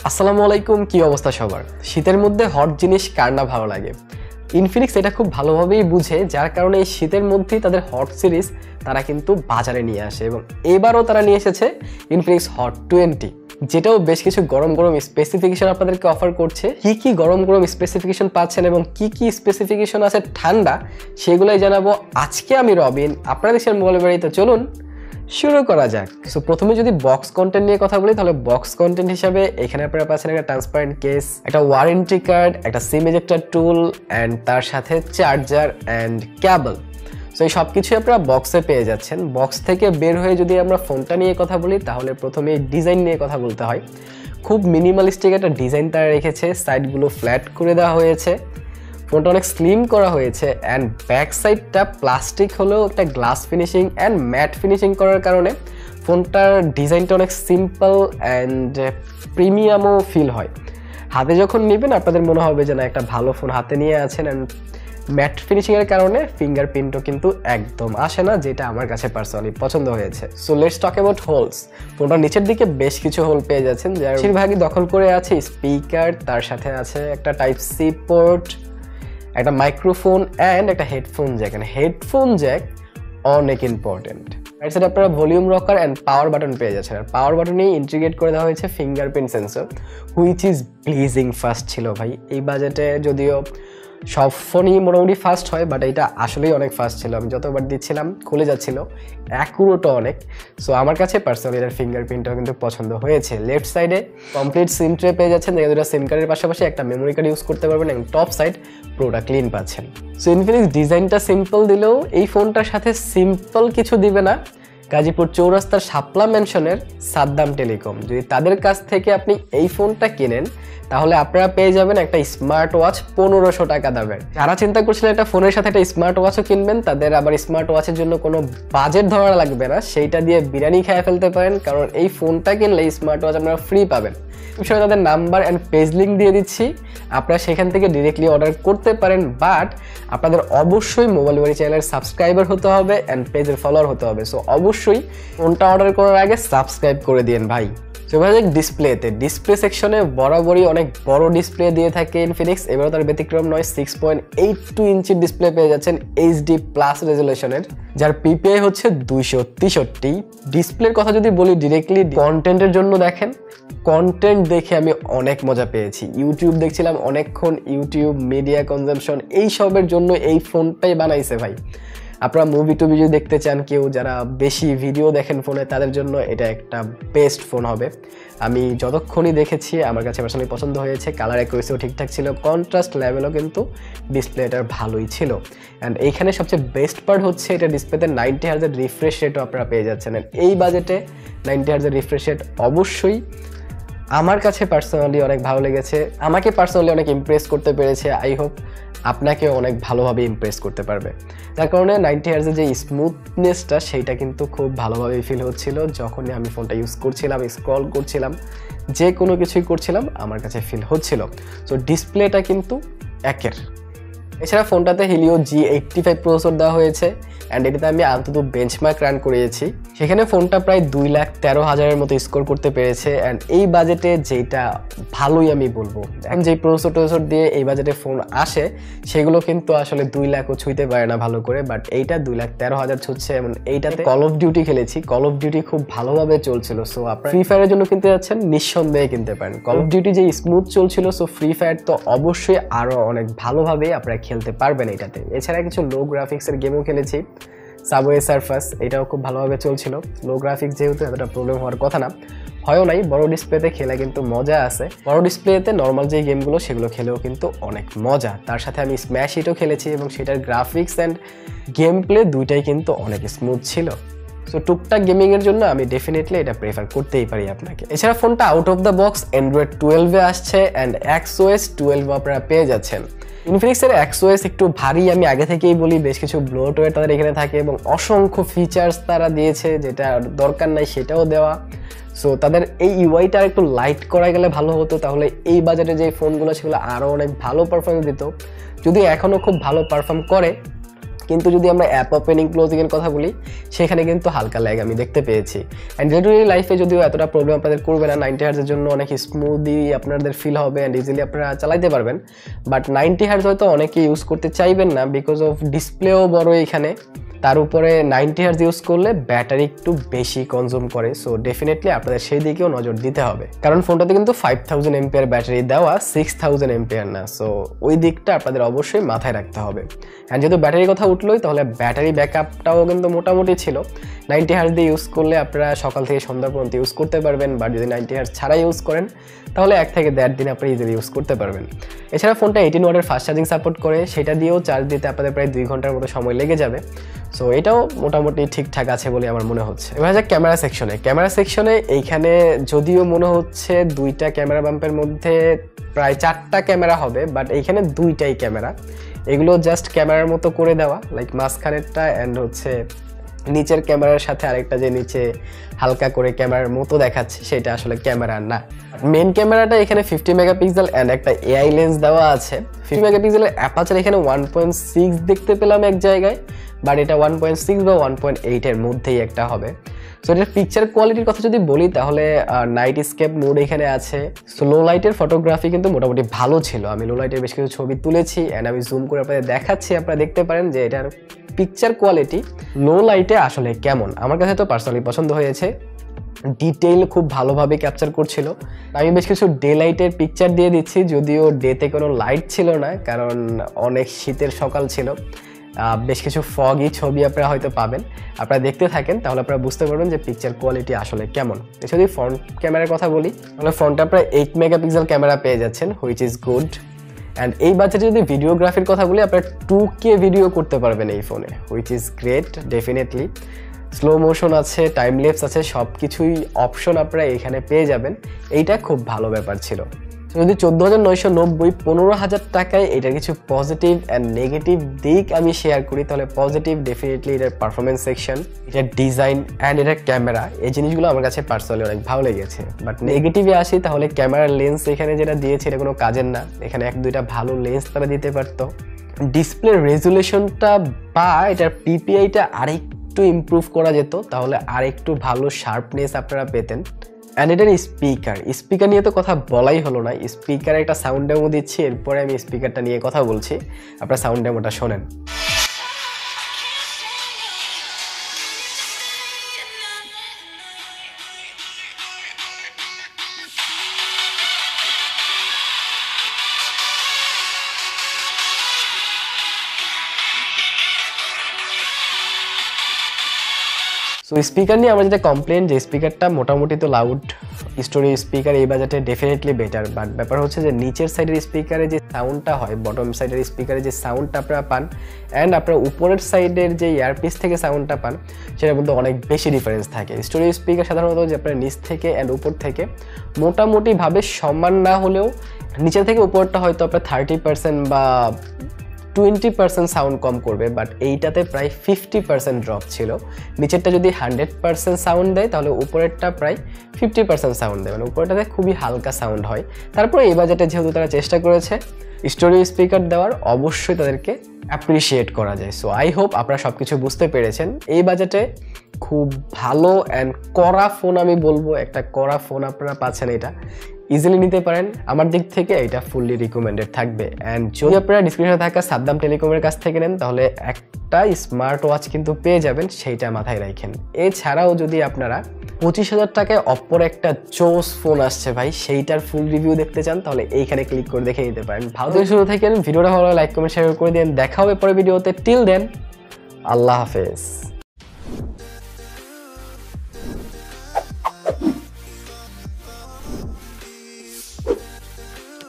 আসসালামু আলাইকুম, কি অবস্থা সবার? শীতের মধ্যে হট জিনিস কার না ভালো লাগে। ইনফিনিক্স এটা খুব ভালোভাবেই বুঝে, যার কারণে এই শীতের মধ্যেই তাদের হট সিরিজ তারা কিন্তু বাজারে নিয়ে আসে এবং এবারও তারা নিয়ে এসেছে ইনফিনিক্স হট 20, যেটাও বেশ কিছু গরম গরম স্পেসিফিকেশন আপনাদেরকে অফার করছে। কি গরম গরম স্পেসিফিকেশন পাচ্ছেন এবং কি স্পেসিফিকেশন আছে ঠান্ডা, সেগুলোই জানাবো আজকে আমি রবিন, আপনারা দেশের মোবাইল বাড়িতে। চলুন শুরু করা যাক। সো প্রথমে যদি বক্স কন্টেন্ট নিয়ে কথা বলি, তাহলে বক্স কন্টেন্ট হিসাবে এখানে আপনারা পাচ্ছেন একটা ট্রান্সপারেন্ট কেস, একটা ওয়ারেন্টি কার্ড, একটা সিম এজেক্টর টুল অ্যান্ড তার সাথে চার্জার অ্যান্ড ক্যাবল। সো এই সব কিছুই আপনারা বক্সে পেয়ে যাচ্ছেন। বক্স থেকে বের হয়ে যদি আমরা ফোনটা নিয়ে কথা বলি, তাহলে প্রথমে ডিজাইন নিয়ে কথা বলতে হয়। খুব মিনিমালিস্টিক একটা ডিজাইন তারা রেখেছে, সাইডগুলো ফ্ল্যাট করে দেওয়া হয়েছে, ফোনটা অনেক স্লিম করা হয়েছে অ্যান্ড ব্যাক সাইডটা প্লাস্টিক হলেও একটা glass finishing and mat finishing করার কারণে ফোনটার ডিজাইনটা অনেক সিম্পল অ্যান্ড প্রিমিয়ামও ফিল হয়। হাতে যখন নেবেন আপনাদের মনে হবে যে না, একটা ভালো ফোন হাতে নিয়ে আছেন। অ্যান্ড ম্যাট ফিনিশিংয়ের কারণে ফিঙ্গারপ্রিন্টও কিন্তু একদম আসে না, যেটা আমার কাছে পার্সোনালি পছন্দ হয়েছে। So let's talk about holes. ফোনটার নিচের দিকে বেশ কিছু হোল পেয়ে যাচ্ছেন, যার বেশিরভাগই দখল করে আছে স্পিকার, তার সাথে আছে একটা টাইপ সি পোর্ট, একটা মাইক্রোফোন অ্যান্ড একটা হেডফোন জ্যাক। হেডফোন জ্যাক অনেক ইম্পর্টেন্ট। রাইট সাইডে আপনারা volume rocker and power button পেয়ে যাচ্ছেন। আর পাওয়ার বাটনেই ইন্টিগ্রেট করে দেওয়া হয়েছে fingerprint sensor, which is blazing fast ছিল ভাই। এই বাজেটে যদিও সব ফোনই মোটামুটি ফাস্ট হয়, বাট এটা আসলেই অনেক ফাস্ট ছিল। আমি যতবার দিচ্ছিলাম খুলে যাচ্ছিল, অ্যাকুরেটও অনেক। সো আমার কাছে পার্সোনালি এটার ফিঙ্গারপ্রিন্টটাও কিন্তু পছন্দ হয়েছে। লেফট সাইডে কমপ্লিট সিম ট্রে পেয়ে যাচ্ছেন, যেখানে দুটো সিম কার্ডের পাশাপাশি একটা মেমোরি কার্ড ইউজ করতে পারবেন এবং টপ সাইড পুরোটা ক্লিন পাচ্ছেন। সো ইনফিনিক্স ডিজাইনটা সিম্পল দিলেও এই ফোনটার সাথে সিম্পল কিছু দিবে না গাজীপুর চৌরাস্তার শাপলা ম্যানশনের সাদ্দাম টেলিকম। যদি তাদের কাছ থেকে আপনি এই ফোনটা কেনেন, তাহলে আপনারা পেয়ে যাবেন একটা স্মার্ট ওয়াচ 1500 টাকা দামে। যারা চিন্তা করছিলেন একটা ফোনের সাথে একটা স্মার্ট ওয়াচও কিনবেন, তাদের আবার স্মার্ট ওয়াচের জন্য কোনো বাজেট ধরা লাগবে না, সেইটা দিয়ে বিরিয়ানি খেয়ে ফেলতে পারেন, কারণ এই ফোনটা কিনলে স্মার্ট ওয়াচ আপনারা ফ্রি পাবেন। বিষয়ে তাদের নাম্বার অ্যান্ড পেজ লিঙ্ক দিয়ে দিচ্ছি, আপনারা সেখান থেকে ডিরেক্টলি অর্ডার করতে পারেন। বাট আপনাদের অবশ্যই মোবাইল বাড়ি চ্যানেলের সাবস্ক্রাইবার হতে হবে অ্যান্ড পেজের ফলোয়ার হতে হবে। সো অবশ্যই ফোনটা অর্ডার করার আগে সাবস্ক্রাইব করে দিন ভাই। ডিসপ্লেতে ডিসপ্লে সেকশনে বরাবরই অনেক বড় ডিসপ্লে দিয়ে থাকে ইনফিনিক্স, এবারও তার ব্যতিক্রম নয়। 6.82 ইঞ্চির ডিসপ্লে পেয়ে যাচ্ছেন HD+ রেজুলেশনের, যার পিপিআই হচ্ছে 263। ডিসপ্লের কথা যদি বলি ডিরেক্টলি, কন্টেন্টের জন্য দেখেন, কন্টেন্ট দেখে আমি অনেক মজা পেয়েছি। ইউটিউব দেখছিলাম অনেকক্ষণ, ইউটিউব মিডিয়া কনজাম্পশন এইসবের জন্য এই ফোনটাই বানাইছে ভাই। আপনারা মুভি টুভি যদি দেখতে চান, কেউ যারা বেশি ভিডিও দেখেন ফোনে, তাদের জন্য এটা একটা বেস্ট ফোন হবে। আমি যতক্ষণই দেখেছি আমার কাছে পার্সোনালি পছন্দ হয়েছে। কালার অ্যাকুরেসিও ঠিকঠাক ছিল, কন্ট্রাস্ট লেভেলও কিন্তু ডিসপ্লেটার ভালোই ছিল। অ্যান্ড এইখানে সবচেয়ে বেস্ট পার্ট হচ্ছে এটা ডিসপ্লেতে 90 হার্জের রিফ্রেশ রেটও আপনারা পেয়ে যাচ্ছেন। এই বাজেটে 90 হার্জের রিফ্রেশ রেট অবশ্যই আমার কাছে পার্সোনালি অনেক ভালো লেগেছে, আমাকে পার্সোনালি অনেক ইমপ্রেস করতে পেরেছে। আই হোপ আপনাকেও অনেক ভালোভাবে ইমপ্রেস করতে পারবে। যার কারণে 90 হার্জের যে স্মুথনেসটা, সেইটা কিন্তু খুব ভালোভাবে ফিল হচ্ছিল যখনই আমি ফোনটা ইউজ করছিলাম, স্ক্রল করছিলাম, যে কোনো কিছুই করছিলাম, আমার কাছে ফিল হচ্ছিল। সো ডিসপ্লেটা কিন্তু একের। এছাড়া ফোনটাতে হেলিও G85 প্রসেসর দেওয়া হয়েছে অ্যান্ড এটাতে আমি অন্তত বেঞ্চমার্ক রান করিয়েছি, সেখানে ফোনটা প্রায় 2,13,000-এর মতো স্কোর করতে পেরেছে। অ্যান্ড এই বাজেটে যেটা ভালোই আমি বলবো, এখন যেই প্রসেসর দিয়ে এই বাজেটে ফোন আসে, সেগুলো কিন্তু আসলে 2 লাখও ছুঁইতে পারে না ভালো করে, বাট এইটা 2,13,000 ছুঁচ্ছে। এবং এইটাতে কল অফ ডিউটি খেলেছি, কল অফ ডিউটি খুব ভালোভাবে চলছিল। সো আপনারা ফ্রি ফায়ারের জন্য কিনতে যাচ্ছেন, নিঃসন্দেহে কিনতে পারেন। কল অফ ডিউটি যে স্মুথ চলছিল, সো ফ্রি ফায়ার তো অবশ্যই আরও অনেক ভালোভাবে আপনারা খেলতে পারবেন এটাতে। এছাড়া কিছু লো গ্রাফিক্সের গেমও খেলেছি, সাবওয়ে সার্ফাস, এটাও খুব ভালোভাবে চলছিল। লো গ্রাফিক্স যেহেতু এতটা প্রবলেম হওয়ার কথা না, হয়ও নাই। বড় ডিসপ্লেতে খেলে কিন্তু মজা আছে, বড় ডিসপ্লেতে নর্মাল যে গেমগুলো সেগুলো খেলেও কিন্তু অনেক মজা। তার সাথে আমি স্ম্যাশ হিটও খেলেছি এবং সেটার গ্রাফিক্স অ্যান্ড গেম প্লে দুইটাই কিন্তু অনেক স্মুথ ছিল। সো টুকটাক গেমিংয়ের জন্য আমি ডেফিনেটলি এটা প্রেফার করতেই পারি আপনাকে। এছাড়া ফোনটা out of the box Android 12-এ আসছে অ্যান্ড XOS 12 আপনারা পেয়ে যাচ্ছেন। ইনফিনিক্সের XOS একটু ভারী, আমি আগে থেকেই বলি, বেশ কিছু ব্লোটওয়্যার তাদের এখানে থাকে এবং অসংখ্য ফিচার্স তারা দিয়েছে, যেটা দরকার নাই সেটাও দেওয়া। সো তাদের এই ইউআইটা একটু লাইট করা গেলে ভালো হতো, তাহলে এই বাজেটে যে ফোনগুলো সেগুলো আরও অনেক ভালো পারফরমেন্স দিত। যদি এখনও খুব ভালো পারফর্ম করে, কিন্তু যদি আমরা অ্যাপ ওপেনিং ক্লোজিং এর কথা বলি সেখানে কিন্তু হালকা ল্যাগ আমি দেখতে পেয়েছি। অ্যান্ড ডে টু ডে লাইফে যদিও এতটা প্রবলেম আপনাদের করবে না, 90 হার্টজের জন্য অনেক স্মুথলি আপনাদের ফিল হবে অ্যান্ড ইজিলি আপনারা চালাইতে পারবেন। বাট 90 হার্টজ হয়তো অনেকে ইউজ করতে চাইবেন না বিকজ অফ ডিসপ্লেও বড় এখানে, তার উপরে 90 হার্টজ ইউজ করলে ব্যাটারি একটু বেশি কনজিউম করে। সো ডেফিনেটলি আপনাদের সেই দিকেও নজর দিতে হবে, কারণ ফোনটাতে কিন্তু 5000 এমপিআর ব্যাটারি দেওয়া, 6000 এমপিআর না। সো ওই দিকটা আপনাদের অবশ্যই মাথায় রাখতে হবে। অ্যান্ড যেহেতু ব্যাটারির কথা উঠলোই, তাহলে ব্যাটারি ব্যাকআপটাও কিন্তু মোটামুটি ছিল। 90 হার্টজ দিয়ে ইউজ করলে আপনারা সকাল থেকে সন্ধ্যা পর্যন্ত ইউজ করতে পারবেন, বাট যদি 90 হার্টজ ছাড়া ইউজ করেন তাহলে 1 থেকে 1.5 দিন আপনারা ইজিলি ইউজ করতে পারবেন। এছাড়া ফোনটা 18 ওয়াটের ফাস্ট চার্জিং সাপোর্ট করে, সেটা দিয়েও চার্জ দিতে আপনাদের প্রায় 2 ঘন্টার মতো সময় লেগে যাবে। সো এটাও মোটামুটি ঠিকঠাক আছে বলে আমার মনে হচ্ছে। এবার যাক ক্যামেরা সেকশনে। ক্যামেরা সেকশনে এইখানে যদিও মনে হচ্ছে 2টা ক্যামেরা বাম্পের মধ্যে প্রায় 4টা ক্যামেরা হবে, বাট এইখানে 2টাই ক্যামেরা। এগুলো জাস্ট ক্যামেরার মতো করে দেওয়া, লাইক মাঝখানেরটা অ্যান্ড হচ্ছে নিচের ক্যামেরার সাথে আরেকটা যে নিচে হালকা করে ক্যামেরার মতো দেখাচ্ছে সেটা আসলে ক্যামেরা না। মেন ক্যামেরাটা এখানে 50 মেগাপিক্সেল অ্যান্ড একটা এআই লেন্স দেওয়া আছে। 50 মেগাপিক্সেলের অ্যাপারচার এখানে 1.6 দেখতে পেলাম এক জায়গায়, বাট এটা 1.6 বা 1.8 এর মধ্যেই একটা হবে। সো এটার পিকচার কোয়ালিটির কথা যদি বলি তাহলে নাইট স্কেপ মোড এখানে আছে। সো লো লাইটের ফটোগ্রাফি কিন্তু মোটামুটি ভালো ছিল। আমি লো লাইটের বেশ কিছু ছবি তুলেছি অ্যান্ড আমি জুম করে আপনাদের দেখাচ্ছি, আপনারা দেখতে পারেন যে এটার পিকচার কোয়ালিটি লো লাইটে আসলে কেমন। আমার কাছে তো পার্সোনালি পছন্দ হয়েছে, ডিটেইল খুব ভালোভাবে ক্যাপচার করছিল। আমি বেশ কিছু ডে লাইটের পিকচার দিয়ে দিচ্ছি, যদিও ডেতে কোনো লাইট ছিল না কারণ অনেক শীতের সকাল ছিল। বেশ কিছু ফগি ছবি আপনারা হয়তো পাবেন, আপনারা দেখতে থাকেন তাহলে আপনারা বুঝতে পারবেন যে পিকচার কোয়ালিটি আসলে কেমন। এছাড়া যদি ফ্রন্ট ক্যামেরার কথা বলি তাহলে ফ্রন্টে আপনারা 8 মেগাপিক্সেল ক্যামেরা পেয়ে যাচ্ছেন, হুইচ ইজ গুড। অ্যান্ড এই বাজেটে যদি ভিডিওগ্রাফির কথা বলি আপনারা 2K ভিডিও করতে পারবেন এই ফোনে, which is great definitely. Slow motion আছে, টাইম ল্যাপস আছে, সব কিছুই অপশন আপনারা এখানে পেয়ে যাবেন। এইটা খুব ভালো ব্যাপার ছিল। যদি 14,990 15,000 টাকায় এটার কিছু পজিটিভ অ্যান্ড নেগেটিভ দিক আমি শেয়ার করি তাহলে পজিটিভ ডেফিনেটলি এটার পারফরমেন্স সেকশন, এটার ডিজাইন অ্যান্ড এটার ক্যামেরা, এই জিনিসগুলো আমার কাছে পার্সোনালি অনেক ভালো লেগেছে। বাট নেগেটিভে আসি তাহলে ক্যামেরার লেন্স এখানে যেটা দিয়েছে এটা কোনো কাজের না, এখানে 1-2টা ভালো লেন্স তারা দিতে পারতো। ডিসপ্লে রেজুলেশনটা বা এটার পিপিআইটা আরেকটু ইমপ্রুভ করা যেত, তাহলে আরেকটু ভালো শার্পনেস আপনারা পেতেন। অ্যান্ড এটার স্পিকার নিয়ে তো কথা বলাই হলো না। স্পিকারে একটা সাউন্ড ডেমো দিচ্ছি, এরপরে আমি স্পিকারটা নিয়ে কথা বলছি, আপনারা সাউন্ড ডেমোটা শোনেন। সো স্পিকার নিয়ে আমরা যেটা কমপ্লেন যে স্পিকারটা মোটামুটি তো লাউড স্টোরি স্পিকার এই বাজেটে ডেফিনেটলি বেটার, বাট ব্যাপার হচ্ছে যে নিচের সাইডের স্পিকারে যে সাউন্ডটা হয়, বটম সাইডের স্পিকারে যে সাউন্ডটা আপনারা পান অ্যান্ড আপনারা উপরের সাইডের যে ইয়ারপিস থেকে সাউন্ডটা পান সেটার মধ্যে অনেক বেশি ডিফারেন্স থাকে। স্টোরি স্পিকার সাধারণত যে আপনার নিচ থেকে অ্যান্ড উপর থেকে মোটামুটিভাবে সমান না হলেও নিচে থেকে উপরটা হয়তো আপনার 30% বা 20% সাউন্ড কম করবে, বাট এইটাতে প্রায় 50% ড্রপ ছিল। নিচেরটা যদি 100% সাউন্ড দেয় তাহলে উপরেরটা প্রায় 50% সাউন্ড দেয়, মানে উপরেরটাতে খুবই হালকা সাউন্ড হয়। তারপরে এই বাজেটে যেহেতু তারা চেষ্টা করেছে স্টোরিও স্পিকার দেওয়ার, অবশ্যই তাদেরকে অ্যাপ্রিসিয়েট করা যায়। সো আই হোপ আপনারা সব কিছু বুঝতে পেরেছেন। এই বাজেটে খুব ভালো অ্যান্ড কড়া ফোন আমি বলবো, একটা কড়া ফোন আপনারা পাচ্ছেন, এটা ইজিলি নিতে পারেন। আমার দিক থেকে এটা ফুললি রিকমেন্ডেড থাকবে। অ্যান্ড যদি আপনারা ডিসক্রিপশনে থাকা সাদ্দাম টেলিকমের কাছ থেকে নেন তাহলে একটা স্মার্ট ওয়াচ কিন্তু পেয়ে যাবেন, সেইটা মাথায় রাখেন। এছাড়াও যদি আপনারা 25,000 টাকায় অপ্পোর একটা চোস ফোন আসছে ভাই, সেইটার ফুল রিভিউ দেখতে চান তাহলে এইখানে ক্লিক করে দেখে নিতে পারেন। ভালো থেকে শুরু থাকেন, ভিডিওটা ভালো লাইক কমেন্ট শেয়ার করে দিন। দেখা হবে পরে ভিডিওতে। টিল দেন, আল্লাহ হাফেজ।